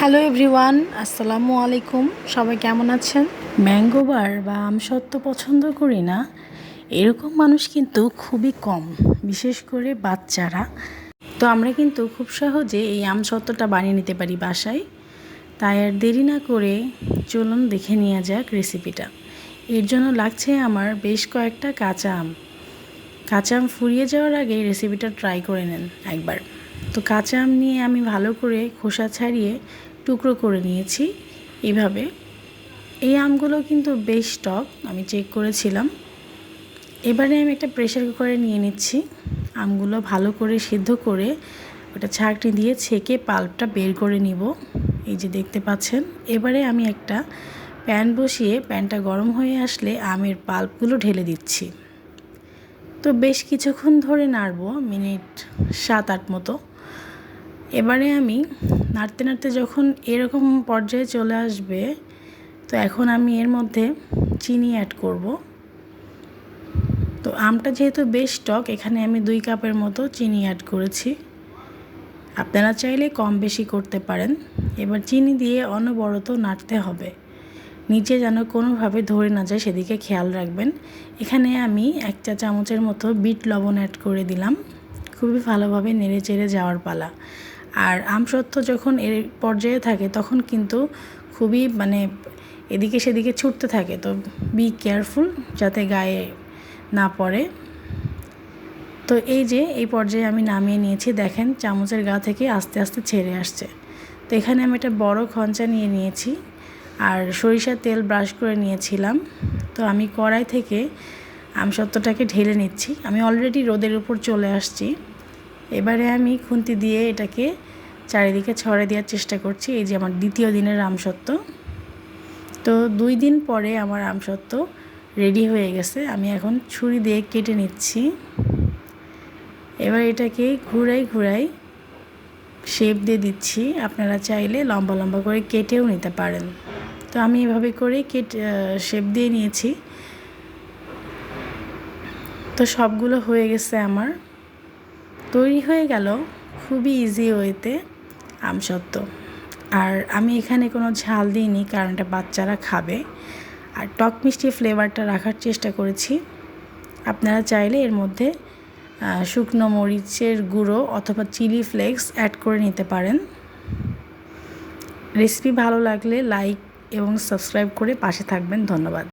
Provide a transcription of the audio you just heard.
Hello everyone, আসসালামু আলাইকুম। সবাই কেমন আছেন? ম্যাঙ্গো বার বা আমসত্ত্ব পছন্দ করি না এরকম মানুষ কিন্তু খুবই কম, বিশেষ করে বাচ্চারা। তো আমরা কিন্তু খুব সহজে এই আমসত্ত্বটা বানিয়ে নিতে পারি বাসায়। তাই আর দেরি না করে চলুন দেখে নেওয়া যাক রেসিপিটা। এর জন্য লাগছে আমার বেশ কয়েকটা কাঁচা আম। কাঁচা আম ফুরিয়ে যাওয়ার আগে রেসিপিটা ট্রাই করে নেন একবার। তো কাঁচা আম নিয়ে আমি ভালো করে খোসা ছাড়িয়ে টুকরো করে নিয়েছি এইভাবে। এই আমগুলো কিন্তু বেশ টক, আমি চেক করেছিলাম। এবারে আমি একটা প্রেশার কুকারে নিয়ে নিচ্ছি। আমগুলো ভালো করে সিদ্ধ করে ওটা ছাঁকনি দিয়ে ছেঁকে পাল্পটা বের করে নিব। এই যে দেখতে পাচ্ছেন। এবারে আমি একটা প্যান বসিয়ে প্যানটা গরম হয়ে আসলে আমের পাল্পগুলো ঢেলে দিচ্ছি। তো বেশ কিছুক্ষণ ধরে নাড়ব, মিনিট 7-8 মতো। এবারে আমি নাড়তে নাড়তে যখন এরকম পর্যায়ে চলে আসবে, তো এখন আমি এর মধ্যে চিনি অ্যাড করব। তো আমটা যেহেতু বেশ টক, এখানে আমি 2 কাপের মতো চিনি অ্যাড করেছি। আপনারা চাইলে কম বেশি করতে পারেন। এবার চিনি দিয়ে অনবরত নাড়তে হবে, নিচে যেন কোনোভাবে ধরে না যায় সেদিকে খেয়াল রাখবেন। এখানে আমি 1 চা চামচের মতো বিট লবণ অ্যাড করে দিলাম। খুবই ভালোভাবে নেড়ে চেড়ে যাওয়ার পালা। আর আমসত্ত্ব যখন এর পর্যায়ে থাকে তখন কিন্তু খুবই এদিকে সেদিকে ছুটতে থাকে, তো বি কেয়ারফুল যাতে গায়ে না পড়ে। তো এই যে এই পর্যায়ে আমি নামিয়ে নিয়েছি, দেখেন চামচের গা থেকে আস্তে আস্তে ছেড়ে আসছে। তো এখানে আমি একটা বড় খঞ্চা নিয়ে নিয়েছি আর সরিষার তেল ব্রাশ করে নিয়েছিলাম। তো আমি কড়াই থেকে আমসত্ত্বটাকে ঢেলে নিচ্ছি। আমি অলরেডি রোদের উপর চলে আসছি। এবারে আমি খুন্তি দিয়ে এটাকে চারিদিকে ছড়িয়ে দেওয়ার চেষ্টা করছি। এই যে আমার দ্বিতীয় দিনের আমসত্ত্ব। তো 2 দিন পরে আমার আমসত্ত্ব রেডি হয়ে গেছে। আমি এখন ছুরি দিয়ে কেটে নিচ্ছি। এবার এটাকে ঘুরাই শেপ দিয়ে দিচ্ছি। আপনারা চাইলে লম্বা লম্বা করে কেটেও নিতে পারেন। তো আমি এভাবে করে শেপ দিয়ে নিয়েছি। তো সবগুলো হয়ে গেছে আমার, তৈরি হয়ে গেল খুবই ইজি ওয়েতে আমসত্ত্ব। আর আমি এখানে কোনো ঝাল দিইনি, কারণ এটা বাচ্চারা খাবে। আর টক মিষ্টি ফ্লেভারটা রাখার চেষ্টা করেছি। আপনারা চাইলে এর মধ্যে শুকনো মরিচের গুঁড়ো অথবা চিলি ফ্লেক্স অ্যাড করে নিতে পারেন। রেসিপি ভালো লাগলে লাইক এবং সাবস্ক্রাইব করে পাশে থাকবেন। ধন্যবাদ।